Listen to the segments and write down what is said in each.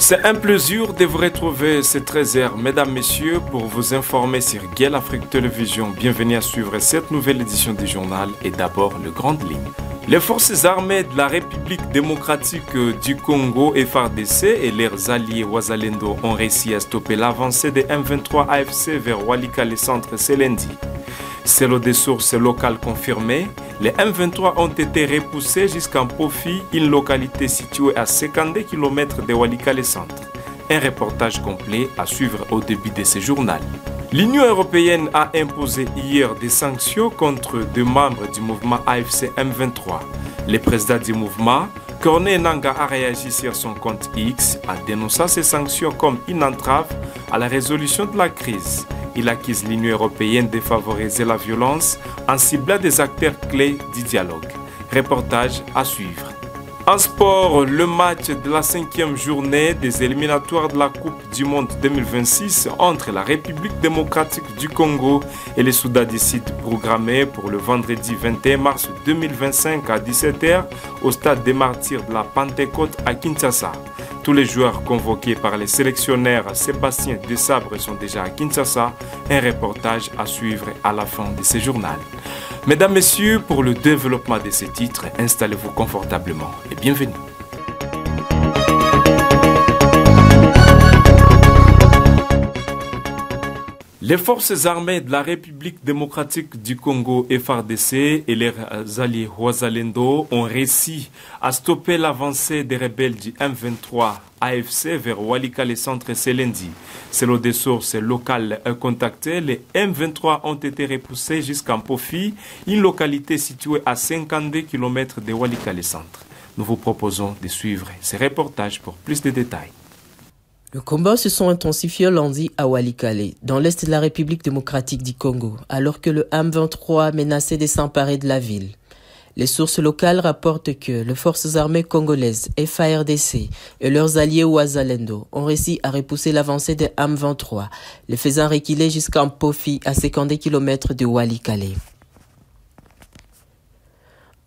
C'est un plaisir de vous retrouver ces 13h, mesdames, messieurs, pour vous informer sur Guel Afrique Télévision. Bienvenue à suivre cette nouvelle édition du journal et d'abord les grandes lignes. Les forces armées de la République démocratique du Congo, FARDC, et leurs alliés Wazalendo ont réussi à stopper l'avancée des M23 AFC vers Walikale centre ce lundi. Selon des sources locales confirmées, les M23 ont été repoussés jusqu'à Mpofi, une localité située à 52 km de Walikale centre. Un reportage complet à suivre au début de ce journal. L'Union européenne a imposé hier des sanctions contre deux membres du mouvement AFC M23. Le président du mouvement, Corneille Nangaa, a réagi sur son compte X en dénonçant ces sanctions comme une entrave à la résolution de la crise. Il accuse l'Union européenne de favoriser la violence en ciblant des acteurs clés du dialogue. Reportage à suivre. En sport, le match de la 5e journée des éliminatoires de la Coupe du Monde 2026 entre la République démocratique du Congo et le Soudan du Sud programmé pour le vendredi 21 mars 2025 à 17 h au stade des Martyrs de la Pentecôte à Kinshasa. Tous les joueurs convoqués par les sélectionneurs Sébastien Desabre sont déjà à Kinshasa. Un reportage à suivre à la fin de ce journal. Mesdames, Messieurs, pour le développement de ces titres, installez-vous confortablement et bienvenue. Les forces armées de la République démocratique du Congo, FARDC, et leurs alliés Wazalendo ont réussi à stopper l'avancée des rebelles du M23 AFC vers Walikale centre ce lundi. Selon des sources locales contactées, les M23 ont été repoussés jusqu'à Mpofi, une localité située à 52 km de Walikale centre. Nous vous proposons de suivre ces reportages pour plus de détails. Les combats se sont intensifiés lundi à Walikale, dans l'est de la République démocratique du Congo, alors que le M23 menaçait de s'emparer de la ville. Les sources locales rapportent que les forces armées congolaises, FARDC, et leurs alliés Wazalendo ont réussi à repousser l'avancée des M23, les faisant reculer jusqu'à Mpofi, à 52 km de Walikale.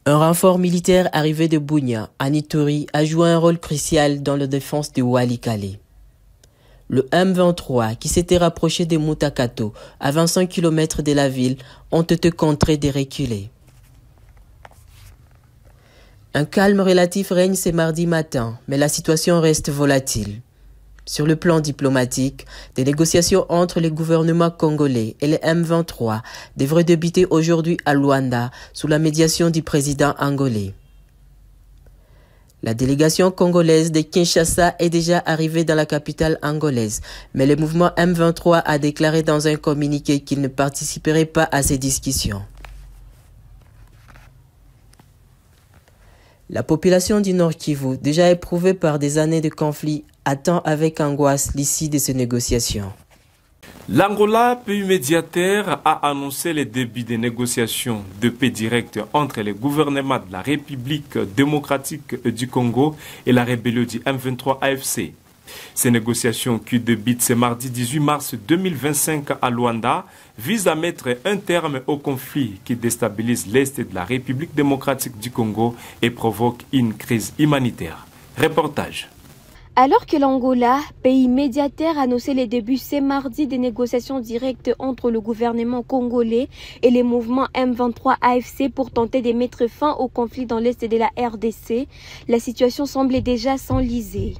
Un renfort militaire arrivé de Bunia, à Ituri, a joué un rôle crucial dans la défense de Walikale. Le M23, qui s'était rapproché de Mutakato, à 25 km de la ville, ont été contraints de reculer. Un calme relatif règne ce mardi matin, mais la situation reste volatile. Sur le plan diplomatique, des négociations entre les gouvernements congolais et les M23 devraient débuter aujourd'hui à Luanda, sous la médiation du président angolais. La délégation congolaise de Kinshasa est déjà arrivée dans la capitale angolaise, mais le mouvement M23 a déclaré dans un communiqué qu'il ne participerait pas à ces discussions. La population du Nord Kivu, déjà éprouvée par des années de conflit, attend avec angoisse l'issue de ces négociations. L'Angola, pays médiateur, a annoncé le début des négociations de paix directe entre le gouvernement de la République démocratique du Congo et la rébellion du M23 AFC. Ces négociations qui débutent ce mardi 18 mars 2025 à Luanda visent à mettre un terme au conflit qui déstabilise l'Est de la République démocratique du Congo et provoque une crise humanitaire. Reportage. Alors que l'Angola, pays médiateur, a annoncé les débuts ce mardi des négociations directes entre le gouvernement congolais et les mouvements M23 AFC pour tenter de mettre fin au conflit dans l'est de la RDC, la situation semble déjà s'enliser.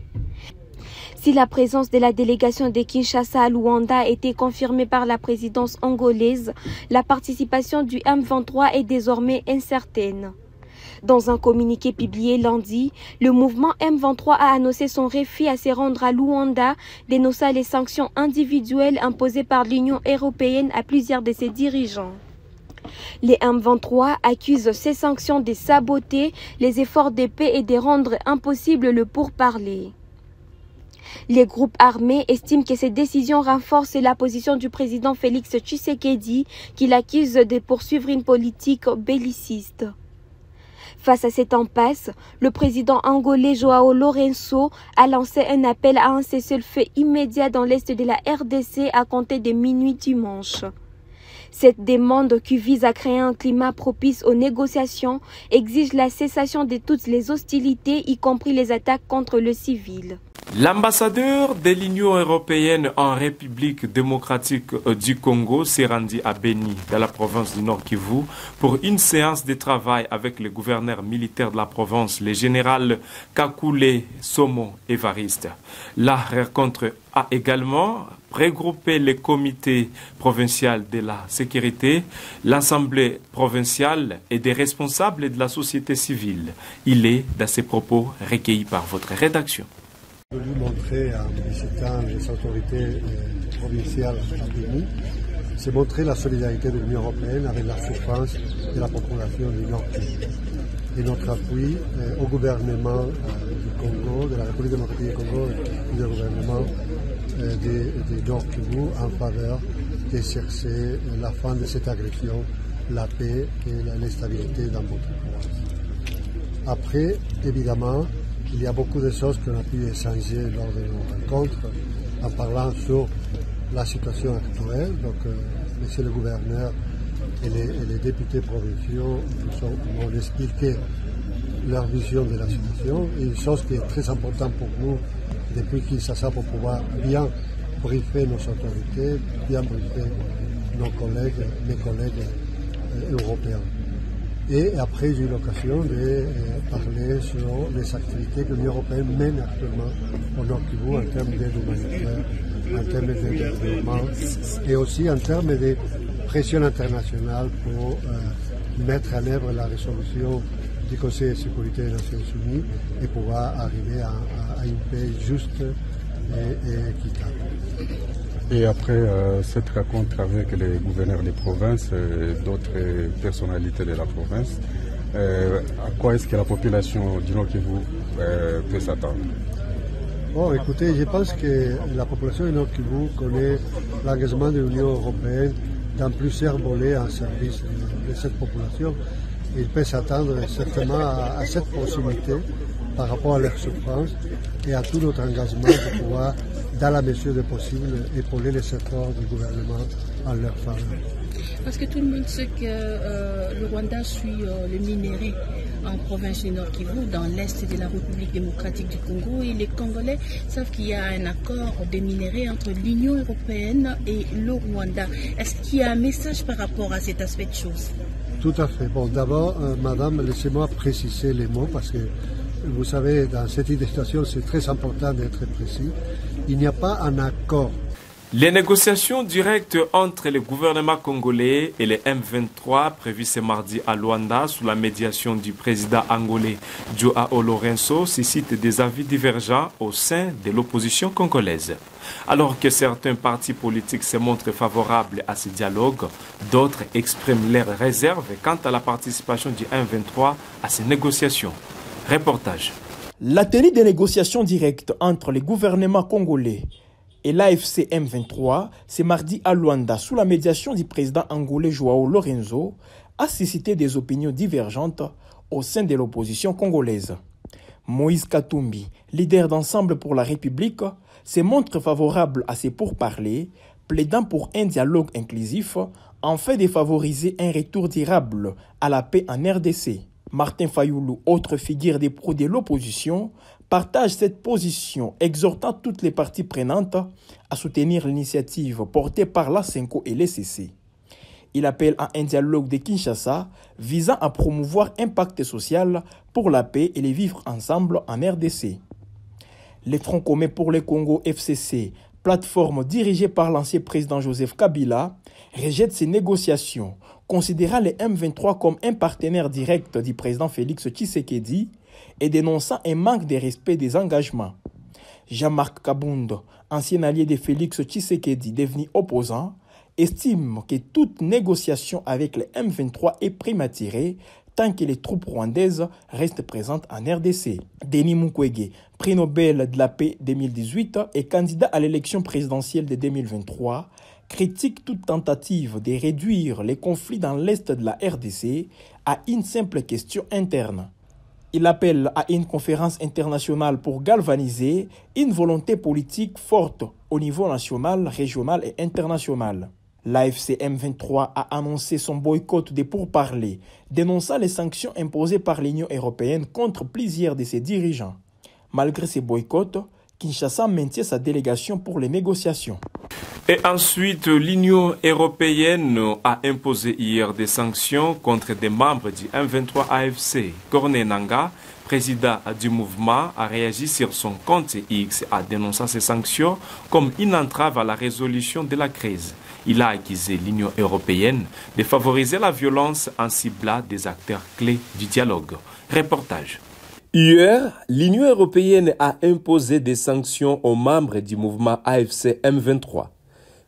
Si la présence de la délégation de Kinshasa à Luanda a été confirmée par la présidence angolaise, la participation du M23 est désormais incertaine. Dans un communiqué publié lundi, le mouvement M23 a annoncé son refus à se rendre à Luanda, dénonçant les sanctions individuelles imposées par l'Union européenne à plusieurs de ses dirigeants. Les M23 accusent ces sanctions de saboter les efforts de paix et de rendre impossible le pourparler. Les groupes armés estiment que ces décisions renforcent la position du président Félix Tshisekedi, qui l'accuse de poursuivre une politique belliciste. Face à cette impasse, le président angolais Joao Lourenço a lancé un appel à un cessez-le-feu immédiat dans l'est de la RDC à compter de minuit dimanche. Cette demande, qui vise à créer un climat propice aux négociations, exige la cessation de toutes les hostilités, y compris les attaques contre le civil. L'ambassadeur de l'Union européenne en République démocratique du Congo s'est rendu à Beni, dans la province du Nord Kivu, pour une séance de travail avec le gouverneur militaire de la province, le général Kakule Somo Evariste. La rencontre a également regroupé le comité provincial de la sécurité, l'Assemblée provinciale et des responsables de la société civile. Il est dans ses propos recueillis par votre rédaction. Je voulais montrer en visitant les autorités provinciales à Beni, c'est montrer la solidarité de l'Union européenne avec la souffrance de la population du Nord Kivu et notre appui au gouvernement du Congo, de la République démocratique du Congo et du gouvernement du Nord Kivu en faveur de chercher la fin de cette agression, la paix et la stabilité dans votre province. Après, évidemment, il y a beaucoup de choses qu'on a pu échanger lors de nos rencontres en parlant sur la situation actuelle. Donc, monsieur le gouverneur et les députés provinciaux nous ont expliqué leur vision de la situation. Et une chose qui est très importante pour nous depuis Kinshasa pour pouvoir bien briefer nos autorités, bien briefer mes collègues européens. Et après, j'ai eu l'occasion de parler sur les activités que l'Union européenne mène actuellement au Nord Kivu en termes d'aide humanitaire, en termes de développement et aussi en termes de pression internationale pour mettre en œuvre la résolution du Conseil de sécurité des Nations Unies et pouvoir arriver à une paix juste et équitable. Et après cette rencontre avec les gouverneurs des provinces et d'autres personnalités de la province, à quoi est-ce que la population du Nord Kivu peut s'attendre? Bon, écoutez, je pense que la population du Nord Kivu connaît l'engagement de l'Union européenne dans plusieurs volets en service de cette population. Il peut s'attendre certainement à cette proximité par rapport à leur souffrance et à tout notre engagement de pouvoir, dans la mesure du possible, épauler les efforts du gouvernement en leur faveur. Parce que tout le monde sait que le Rwanda suit le minerai en province du Nord Kivu, dans l'est de la République démocratique du Congo, et les Congolais savent qu'il y a un accord de minerai entre l'Union européenne et le Rwanda. Est-ce qu'il y a un message par rapport à cet aspect de choses? Tout à fait. Bon, d'abord, madame, laissez-moi préciser les mots parce que vous savez, dans cette situation, c'est très important d'être précis. Il n'y a pas un accord. Les négociations directes entre le gouvernement congolais et les M23 prévues ce mardi à Luanda sous la médiation du président angolais Joao Lourenço suscitent des avis divergents au sein de l'opposition congolaise. Alors que certains partis politiques se montrent favorables à ce dialogue, d'autres expriment leurs réserves quant à la participation du M23 à ces négociations. Reportage. La tenue des négociations directes entre les gouvernements congolais et l'AFC M23 ce mardi à Luanda sous la médiation du président angolais Joao Lourenço a suscité des opinions divergentes au sein de l'opposition congolaise. Moïse Katumbi, leader d'Ensemble pour la République, se montre favorable à ces pourparlers, plaidant pour un dialogue inclusif en fait de favoriser un retour durable à la paix en RDC. Martin Fayoulou, autre figure des pros de l'opposition, partage cette position, exhortant toutes les parties prenantes à soutenir l'initiative portée par la CENCO et l'ECC. Il appelle à un dialogue de Kinshasa visant à promouvoir un pacte social pour la paix et les vivre ensemble en RDC. Le Front commun pour le Congo FCC, plateforme dirigée par l'ancien président Joseph Kabila, rejette ces négociations, considérant les M23 comme un partenaire direct du président Félix Tshisekedi et dénonçant un manque de respect des engagements. Jean-Marc Kabound, ancien allié de Félix Tshisekedi devenu opposant, estime que toute négociation avec les M23 est prématurée tant que les troupes rwandaises restent présentes en RDC. Denis Mukwege, prix Nobel de la paix 2018 et candidat à l'élection présidentielle de 2023, critique toute tentative de réduire les conflits dans l'est de la RDC à une simple question interne. Il appelle à une conférence internationale pour galvaniser une volonté politique forte au niveau national, régional et international. L'AFC M23 a annoncé son boycott des pourparlers, dénonçant les sanctions imposées par l'Union européenne contre plusieurs de ses dirigeants. Malgré ces boycotts, Kinshasa maintient sa délégation pour les négociations. Et ensuite, l'Union européenne a imposé hier des sanctions contre des membres du M23 AFC. Corneille Nangaa, président du mouvement, a réagi sur son compte X en dénonçant ces sanctions comme une entrave à la résolution de la crise. Il a accusé l'Union européenne de favoriser la violence en ciblant des acteurs clés du dialogue. Reportage. Hier, l'Union européenne a imposé des sanctions aux membres du mouvement AFC M23.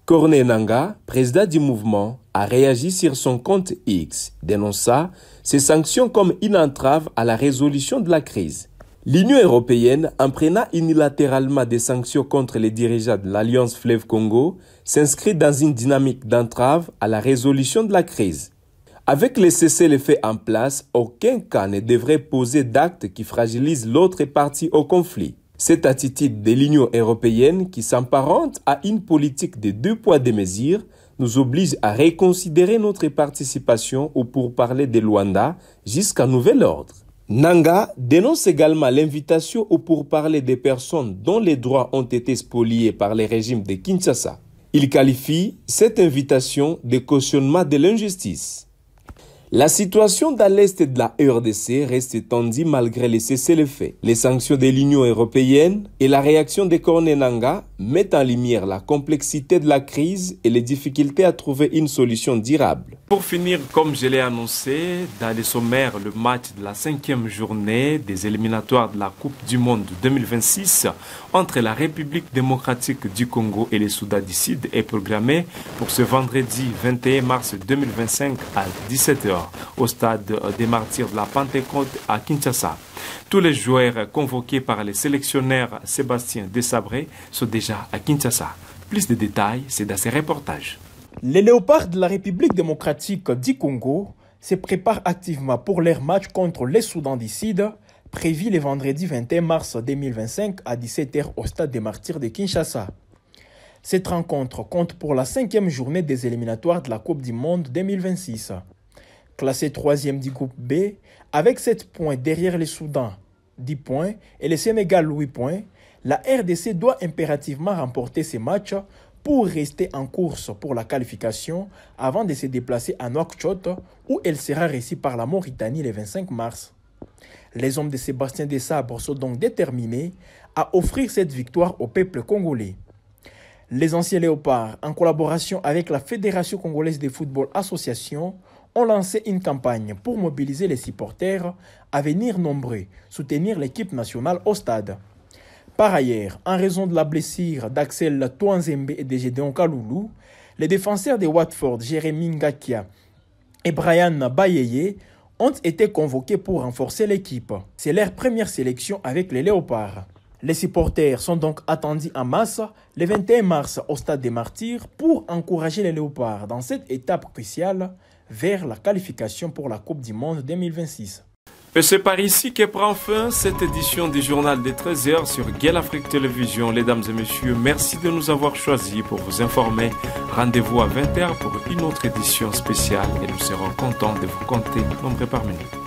Corneille Nangaa, président du mouvement, a réagi sur son compte X, dénonçant ces sanctions comme une entrave à la résolution de la crise. L'Union européenne, en prenant unilatéralement des sanctions contre les dirigeants de l'Alliance Fleuve Congo, s'inscrit dans une dynamique d'entrave à la résolution de la crise. Avec les cessez-le-feu en place, aucun cas ne devrait poser d'actes qui fragilisent l'autre partie au conflit. Cette attitude de l'Union européenne, qui s'apparente à une politique de 2 poids 2 mesures, nous oblige à reconsidérer notre participation au pourparlers de Luanda jusqu'à nouvel ordre. Nangaa dénonce également l'invitation au pourparlers des personnes dont les droits ont été spoliés par les régimes de Kinshasa. Il qualifie cette invitation de cautionnement de l'injustice. La situation dans l'est de la RDC reste tendue malgré les cessez-le-feu. Les sanctions de l'Union européenne et la réaction de Corneille Nangaa mettent en lumière la complexité de la crise et les difficultés à trouver une solution durable. Pour finir, comme je l'ai annoncé, dans les sommaires, le match de la 5e journée des éliminatoires de la Coupe du Monde 2026 entre la République démocratique du Congo et les Soudan du Sud est programmé pour ce vendredi 21 mars 2025 à 17h. Au stade des Martyrs de la Pentecôte à Kinshasa. Tous les joueurs convoqués par les sélectionneurs Sébastien Desabré sont déjà à Kinshasa. Plus de détails, c'est dans ces reportages. Les Léopards de la République démocratique du Congo se préparent activement pour leur match contre les Soudan du Sud, prévu le vendredi 21 mars 2025 à 17h au stade des Martyrs de Kinshasa. Cette rencontre compte pour la 5e journée des éliminatoires de la Coupe du Monde 2026. Classé 3e du groupe B, avec 7 points derrière les Soudan, 10 points, et le Sénégal 8 points, la RDC doit impérativement remporter ces matchs pour rester en course pour la qualification avant de se déplacer à Nouakchott, où elle sera reçue par la Mauritanie le 25 mars. Les hommes de Sébastien Desabré sont donc déterminés à offrir cette victoire au peuple congolais. Les anciens Léopards, en collaboration avec la Fédération congolaise de football association, ont lancé une campagne pour mobiliser les supporters à venir nombreux soutenir l'équipe nationale au stade. Par ailleurs, en raison de la blessure d'Axel Touanzembe et de Gédéon Kaloulou, les défenseurs de Watford, Jérémy Ngakia et Brian Bayeye, ont été convoqués pour renforcer l'équipe. C'est leur première sélection avec les Léopards. Les supporters sont donc attendus en masse le 21 mars au stade des Martyrs pour encourager les Léopards dans cette étape cruciale vers la qualification pour la Coupe du Monde 2026. Et c'est par ici que prend fin cette édition du journal des 13h sur Guel Afrique Télévision. Mesdames et messieurs, merci de nous avoir choisis pour vous informer. Rendez-vous à 20h pour une autre édition spéciale et nous serons contents de vous compter nombreux parmi nous.